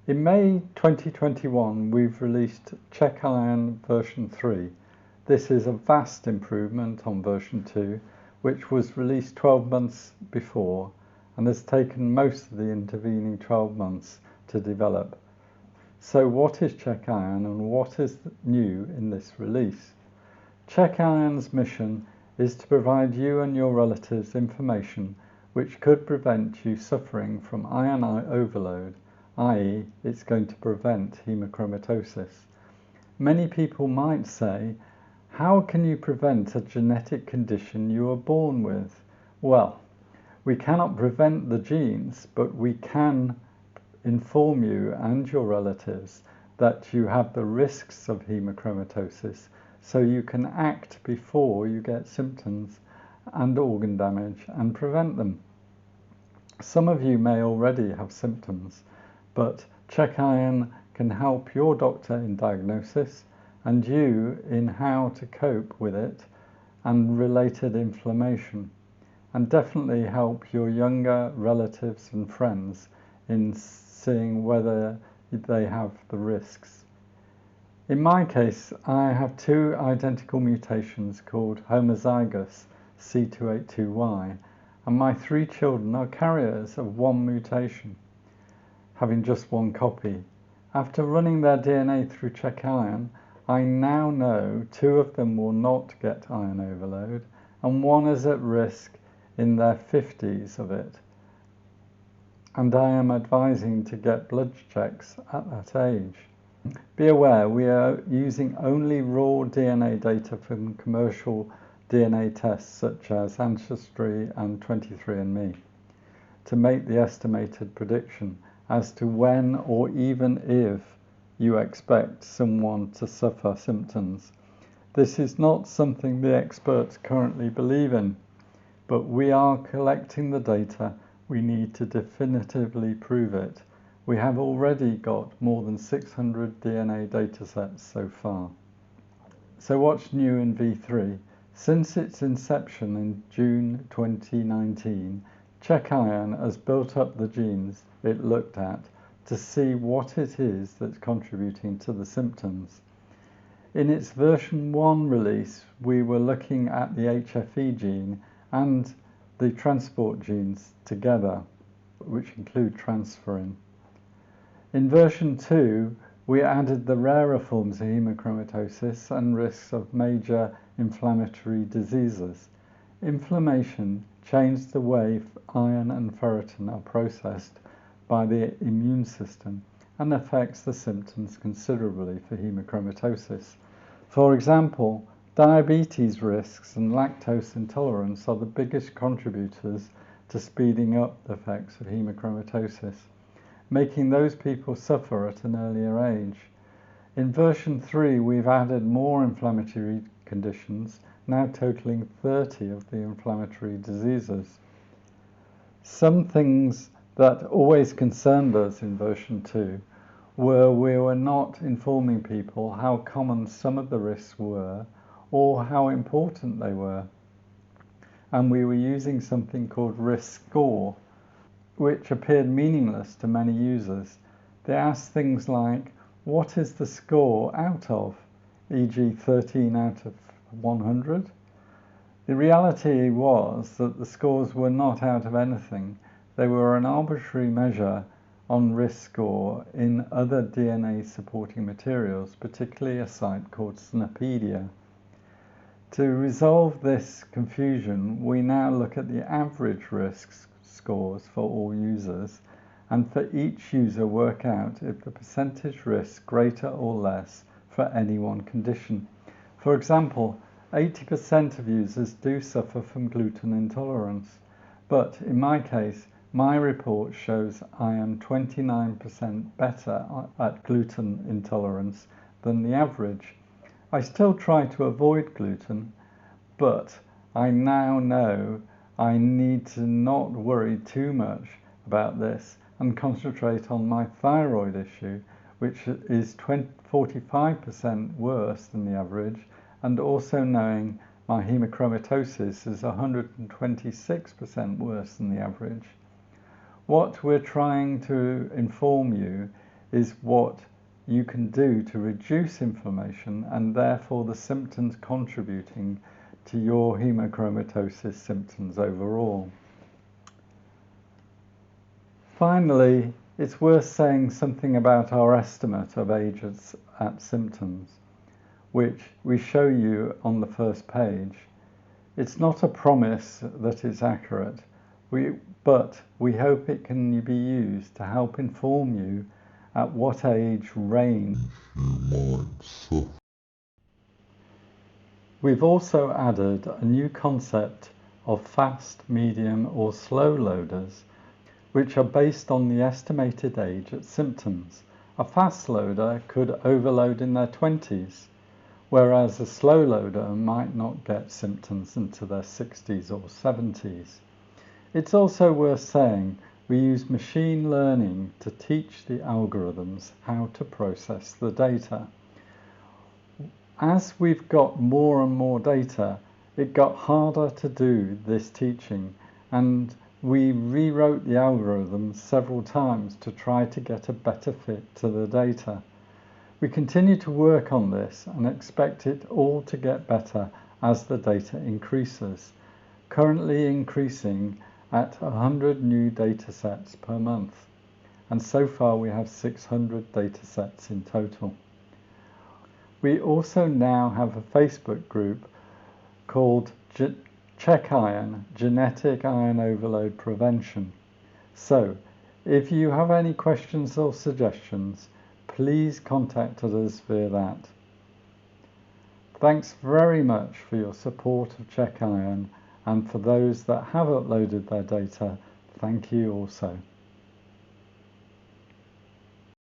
In May 2021, we've released Check Iron version 3. This is a vast improvement on version 2, which was released 12 months before and has taken most of the intervening 12 months to develop. So what is Check Iron and what is new in this release? Check Iron's mission is to provide you and your relatives information which could prevent you suffering from iron overload, i.e. it's going to prevent hemochromatosis. Many people might say, how can you prevent a genetic condition you are born with? Well, we cannot prevent the genes, but we can inform you and your relatives that you have the risks of hemochromatosis, so you can act before you get symptoms and organ damage and prevent them. Some of you may already have symptoms, but Check Iron can help your doctor in diagnosis and you in how to cope with it and related inflammation, and definitely help your younger relatives and friends in seeing whether they have the risks. In my case, I have two identical mutations called homozygous C282Y, and my 3 children are carriers of one mutation, having just one copy. After running their DNA through Check Iron, I now know 2 of them will not get iron overload, and 1 is at risk in their 50s of it. And I am advising to get blood checks at that age. Be aware, we are using only raw DNA data from commercial DNA tests such as Ancestry and 23andMe to make the estimated prediction as to when or even if you expect someone to suffer symptoms. This is not something the experts currently believe in, but we are collecting the data we need to definitively prove it. We have already got more than 600 DNA datasets so far. So what's new in V3? Since its inception in June 2019, Check Iron has built up the genes it looked at to see what it is that's contributing to the symptoms. In its version 1 release, we were looking at the HFE gene and the transport genes together, which include transferrin. In version 2, we added the rarer forms of hemochromatosis and risks of major inflammatory diseases. Inflammation changed the way iron and ferritin are processed by the immune system and affects the symptoms considerably for hemochromatosis. For example, diabetes risks and lactose intolerance are the biggest contributors to speeding up the effects of hemochromatosis, making those people suffer at an earlier age. In version 3, we've added more inflammatory conditions, now totaling 30 of the inflammatory diseases. Some things that always concerned us in version 2 were we were not informing people how common some of the risks were or how important they were. And we were using something called risk score, which appeared meaningless to many users. They asked things like, what is the score out of, e.g. 13 out of 100? The reality was that the scores were not out of anything. They were an arbitrary measure on risk score in other DNA supporting materials, particularly a site called Snapedia. To resolve this confusion, we now look at the average risk scores for all users, and for each user work out if the percentage risk greater or less for any one condition. For example, 80% of users do suffer from gluten intolerance, but in my case, my report shows I am 29% better at gluten intolerance than the average. I still try to avoid gluten, but I now know I need to not worry too much about this and concentrate on my thyroid issue, which is 45% worse than the average, and also knowing my hemochromatosis is 126% worse than the average. What we're trying to inform you is what you can do to reduce inflammation and therefore the symptoms contributing to your hemochromatosis symptoms overall. Finally, it's worth saying something about our estimate of age at symptoms, which we show you on the first page. It's not a promise that it's accurate, but we hope it can be used to help inform you at what age range you might suffer. We've also added a new concept of fast, medium or slow loaders, which are based on the estimated age at symptoms. A fast loader could overload in their 20s, whereas a slow loader might not get symptoms until their 60s or 70s. It's also worth saying we use machine learning to teach the algorithms how to process the data. As we've got more and more data, it got harder to do this teaching, and we rewrote the algorithms several times to try to get a better fit to the data. We continue to work on this and expect it all to get better as the data increases, currently increasing at 100 new data sets per month, and so far we have 600 data sets in total. We also now have a Facebook group called Check Iron, Genetic Iron Overload Prevention. So, if you have any questions or suggestions, please contact us via that. Thanks very much for your support of Check Iron, and for those that have uploaded their data, thank you also.